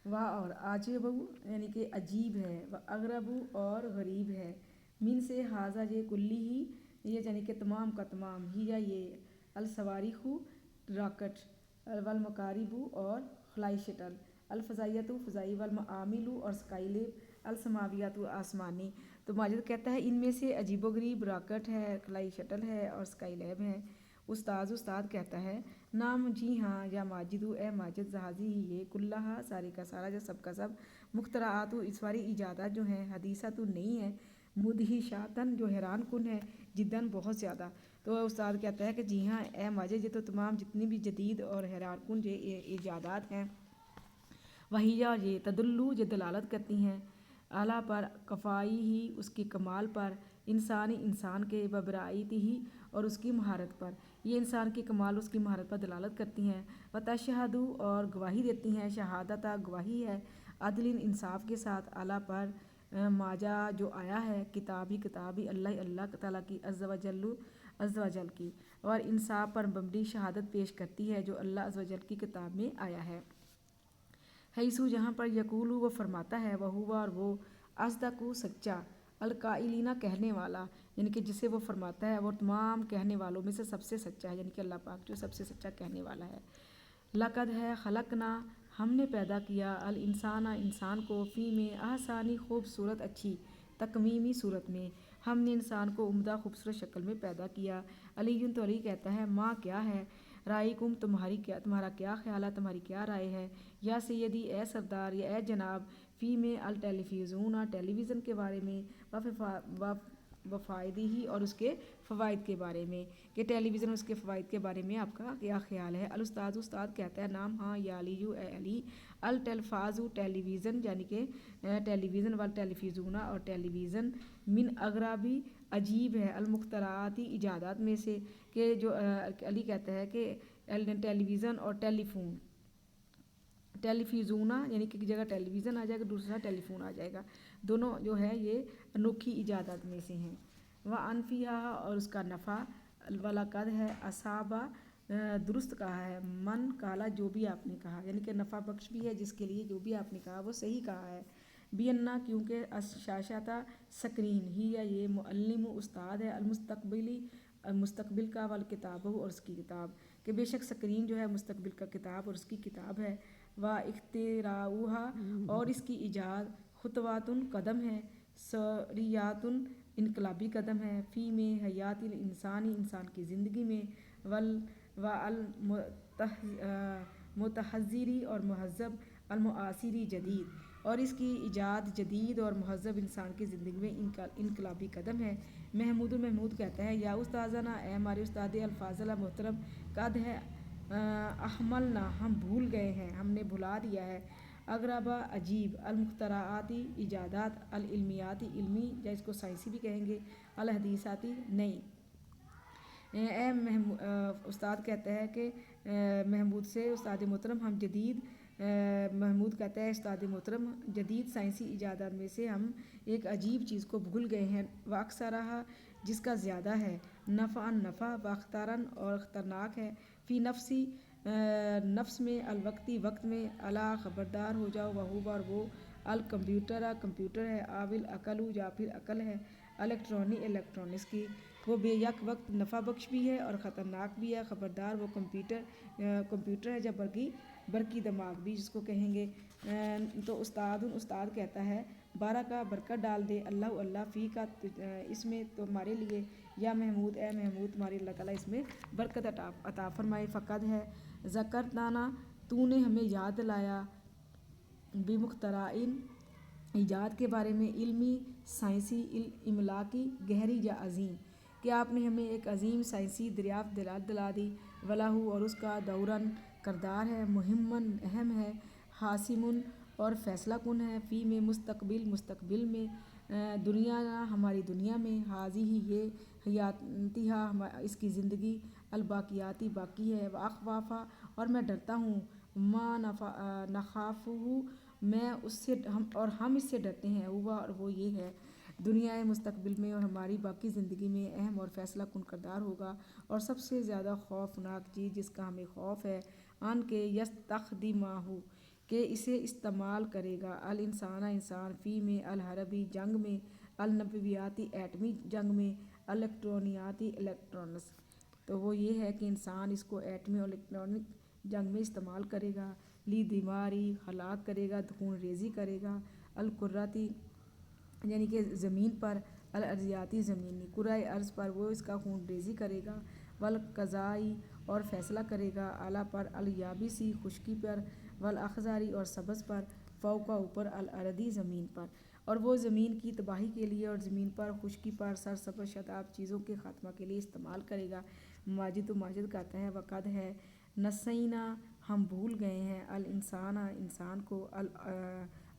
واہ اور عجیب یعنی کہ عجیب ہے، و اغرب اور غریب ہے، من سے حاضہ یہ کلی ہی، یہ یعنی کہ تمام کا تمام، ہی یا یہ الصواریخ راکٹ، والمکارب اور خلائی شٹل، الفضائیت فضائی، والمعامل اور سکائلیب، السماویات آسمانی۔ تو ماجد کہتا ہے ان میں سے عجیب و غریب راکٹ ہے، خلائی شٹل ہے اور سکائی لیب ہے۔ استاد کہتا ہے نام جی ہاں یا ماجد اے ماجد، جہازی ہی یہ کلہا سارے کا سارا جو سب کا سب، مخترعات اس ساری ایجادات جو ہیں، حدیثہ نہیں ہے، مدہشاتن جو حیران کن ہے، جداً بہت زیادہ۔ تو استاد کہتا ہے کہ جی ہاں اے ماجد، یہ تو تمام جتنی بھی جدید اور حیران کن جو ایجادات ہیں، وہی یہ تدلو جو دلالت کرتی ہیں، اعلیٰ پر کفائی ہی اس کی کمال پر، انسان کے ببرائیت ہی اور اس کی مہارت پر، یہ انسان کی کمال اس کی مہارت پر دلالت کرتی ہیں۔ وتشہد اور گواہی دیتی ہیں، شہادت گواہی ہے، عدل انصاف کے ساتھ، اعلیٰ پر ماجا جو آیا ہے، کتابی اللہ تعالیٰ کی عز و جل کی، اور انصاف پر مبنی شہادت پیش کرتی ہے جو اللہ عز و جل کی کتاب میں آیا ہے۔ حیثو جہاں پر، یقول وہ فرماتا ہے، وہ اور وہ اصدق سچا، القائلین کہنے والا، یعنی کہ جسے وہ فرماتا ہے وہ تمام کہنے والوں میں سے سب سے سچا ہے، یعنی کہ اللہ پاک جو سب سے سچا کہنے والا ہے۔ لقد ہے خلقنا، ہم نے پیدا کیا، الانسان انسان کو، فی میں احسانی خوبصورت اچھی تکمیمی صورت میں، ہم نے انسان کو عمدہ خوبصورت شکل میں پیدا کیا۔ علی تو علی کہتا ہے ماں کیا ہے، رائکم تمہارا کیا خیال ہے، تمہاری کیا رائے ہے، یا سیدی اے سردار یا اے جناب، فی میں الٹیلیفزیون ٹیلی ویژن کے بارے میں، وفائدی ہی اور اس کے فوائد کے بارے میں، کہ ٹیلی ویژن اس کے فوائد کے بارے میں آپ کا کیا خیال ہے۔ استاد کہتا ہے نام ہاں یا علی اے علی، التلفاظ ٹیلی ویژن، یعنی کہ ٹیلی ویژن، والٹیلیفزیون اور ٹیلی ویژن، من اغرابی عجیب ہے، المخترعاتی ایجادات میں سے، کہ جو علی کہتا ہے کہ ٹیلی ویژن اور ٹیلیفزیون یعنی کہ ایک جگہ ٹیلی ویژن آ جائے گا، دوسرا ٹیلی فون آ جائے گا، دونوں جو ہے یہ انوکھی ایجادات میں سے ہیں۔ وانفیہ اور اس کا نفع، ولقد ہے، اصابہ درست کہا ہے، من کالا جو بھی آپ نے کہا، یعنی کہ نفع بخش بھی ہے جس کے لیے جو بھی آپ نے کہا وہ صحیح کہا ہے۔ بینا کیونکہ اشاشتا سکرین ہی یا یہ معلم استاد ہے، مستقبل کا، والکتاب اور اس کی کتاب، کہ بے شک سکرین جو ہے مستقبل کا کتاب اور اس کی کتاب ہے۔ و اختراعها اور اس کی ایجاد، خطوات قدم ہے، سریات انقلابی قدم ہے، فی میں حیات الانسانی انسان کی زندگی میں، و المتحضری اور مہذب، المعاصری جدید، اور اس کی ایجاد جدید اور مہذب انسان کی زندگی میں انقلابی قدم ہے۔ محمود کہتا ہے یا استاذنا اے ہمارے استاد الفاضل محترم، قد ہے احملنا ہم بھول گئے ہیں، ہم نے بھلا دیا ہے، اغربا عجیب، المخترعاتی ایجادات، العلمیاتی علمی، یا اس کو سائنسی بھی کہیں گے، الحدیثاتی نئی۔ استاد کہتا ہے کہ محمود سے استاد محترم ہم جدید، محمود کہتا ہے استاد محترم جدید سائنسی ایجادات میں سے ہم ایک عجیب چیز کو بھول گئے ہیں، واکثرہا جس کا زیادہ ہے، نفعاً نفع، واختراً اور خطرناک ہے، فی نفس میں، الوقتی وقت میں، الا خبردار ہو جاؤ، وہ اور وہ کمپیوٹر ہے، آول عقل یا پھر عقل ہے، الیکٹرانکس کی، وہ بے یک وقت نفع بخش بھی ہے اور خطرناک بھی ہے، خبردار وہ کمپیوٹر ہے، جب برقی دماغ بھی جس کو کہیں گے۔ تو استاد کہتا ہے بارہ برکت ڈال دے اللہ فی کا اس میں تمہارے لیے، یا محمود اے محمود تمہاری اللہ تعالیٰ اس میں برکت عطا فرمائے۔ فقد ہے ذکرتنا تو نے ہمیں یاد دلایا، بمخترعین ایجاد کے بارے میں، علمی سائنسی املاکی گہری یا عظیم، کہ آپ نے ہمیں ایک عظیم سائنسی دریافت دلا دی، ولاہو اور اس کا دورن کردار ہے، مہمن اہم ہے، حاسمن اور فیصلہ کن ہے، فی میں مستقبل میں، دنیا ہماری دنیا میں، حاضی ہی یہ حیاتیہ اس کی زندگی، الباقیاتی باقی ہے، واخوافا اور میں ڈرتا ہوں، ما نخافہ میں اس سے اور ہم اس سے ڈرتے ہیں، ہوا اور وہ یہ ہے، دنیا مستقبل میں اور ہماری باقی زندگی میں اہم اور فیصلہ کن کردار ہوگا، اور سب سے زیادہ خوفناک چیز جس کا ہمیں خوف ہے، ان کے یستخدمہ کہ اسے استعمال کرے گا۔ الانسانہ انسان، فی میں الحربی جنگ میں، النبویاتی ایٹمی جنگ میں، الیکٹرونیاتی الیکٹرانس۔ تو وہ یہ ہے کہ انسان اس کو ایٹمی اور الیکٹرانک جنگ میں استعمال کرے گا۔ لی دیماری ہلاک کرے گا، خون ریزی کرے گا۔ القراتی یعنی کہ زمین پر، الارضیاتی زمینی، کرۂ ارض پر وہ اس کا خون ریزی کرے گا۔ والقضائی اور فیصلہ کرے گا، اعلیٰ پر، الیابسی خشکی پر، والاخضری اور سبز پر، فوقہ اوپر، الارضی زمین پر، اور وہ زمین کی تباہی کے لیے اور زمین پر خشکی پر سرسبز شاداب چیزوں کے خاتمہ کے لیے استعمال کرے گا۔ ماجد کہتا ہے وقد ہے، نسینا ہم بھول گئے ہیں، الانسانہ انسان کو،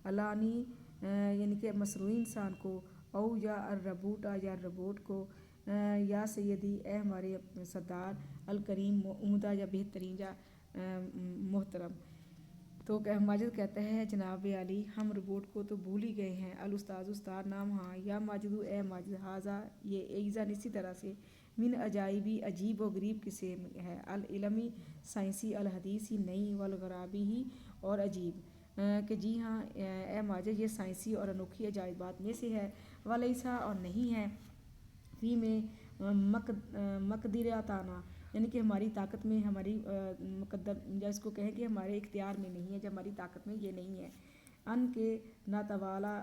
الانی یعنی کہ مصنوعی انسان کو، او یا الربوٹ یا روبوٹ کو، یا سیدی اے ہمارے سردار، الکریم عمدہ یا بہترین یا محترم۔ تو ماجد کہتا ہے جناب عالی ہم روبوٹ کو تو بھول ہی گئے ہیں۔ الاستاذ استاد نام، ہاں، یا ماجد اے ماجد، ھذا یہ، ایزاً اسی طرح سے، من عجائبی عجیب و غریب کسے ہے، العلمی سائنسی، الحدیثی نئی، والغرابی ہی اور عجیب، کہ جی ہاں اے ماجد یہ سائنسی اور انوکھی عجائبات میں سے ہے، ولیسا اور نہیں ہے، فی میں مقدراتنا یعنی کہ ہماری طاقت میں، ہماری مقدر یا اس کو کہیں کہ ہمارے اختیار میں نہیں ہے، جب ہماری طاقت میں یہ نہیں ہے، ان کے ناتوالا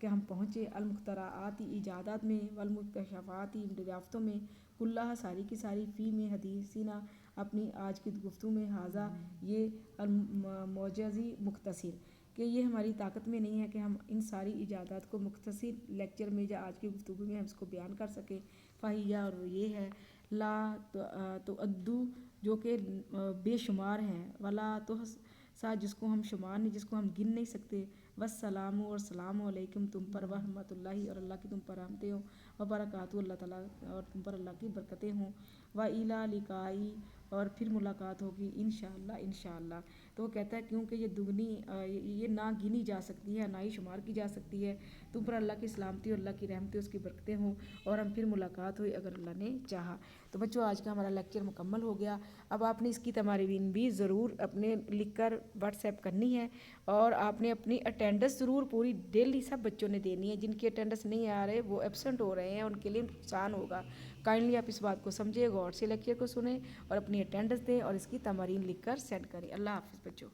کہ ہم پہنچے، المخترعاتی ایجادات میں، والمکتشفاتی دریافتوں میں، کلہا ساری کی ساری، فی میں حدیثنا اپنی آج کی گفتگو میں، ھذا یہ، الموجزی مختصر کہ یہ ہماری طاقت میں نہیں ہے کہ ہم ان ساری ایجادات کو مختصر لیکچر میں یا آج کی گفتگو میں ہم اس کو بیان کر سکیں۔ فہیہ اور یہ ہے، لا تعدو جو کہ بے شمار ہیں، ولا تحصیٰ جس کو ہم شمار نہیں، جس کو ہم گن نہیں سکتے، والسلام اور سلام علیکم تم پر، ورحمۃ اللہ اور اللہ کی تم پر رحمتیں ہوں، وبرکاتہ اللہ تعالیٰ اور تم پر اللہ کی برکتیں ہوں، وإلی لقائی اور پھر ملاقات ہوگی انشاءاللہ انشاءاللہ۔ تو وہ کہتا ہے کیونکہ یہ دگنی یہ نہ گنی جا سکتی ہے، نہ ہی شمار کی جا سکتی ہے، تم پر اللہ کی سلامتی اور اللہ کی رحمتیں، اس کی برکتیں ہوں، اور ہم پھر ملاقات ہوئی اگر اللہ نے چاہا۔ تو بچوں آج کا ہمارا لیکچر مکمل ہو گیا۔ اب آپ نے اس کی تمارین بھی ضرور اپنے لکھ کر واٹس ایپ کرنی ہے، اور آپ نے اپنی اٹینڈنس ضرور پوری ڈیلی سب بچوں نے دینی ہے، جن کی اٹینڈنس نہیں آ رہے وہ ایبسنٹ ہو رہے ہیں، ان کے لیے نقصان ہوگا۔ کائنڈلی آپ اس بات کو سمجھیں، غور سے لیکچر کو سنیں اور اپنی اٹینڈنس دیں اور اس کی تمارین لکھ کر سینڈ کریں۔ اللہ حافظ بچوں۔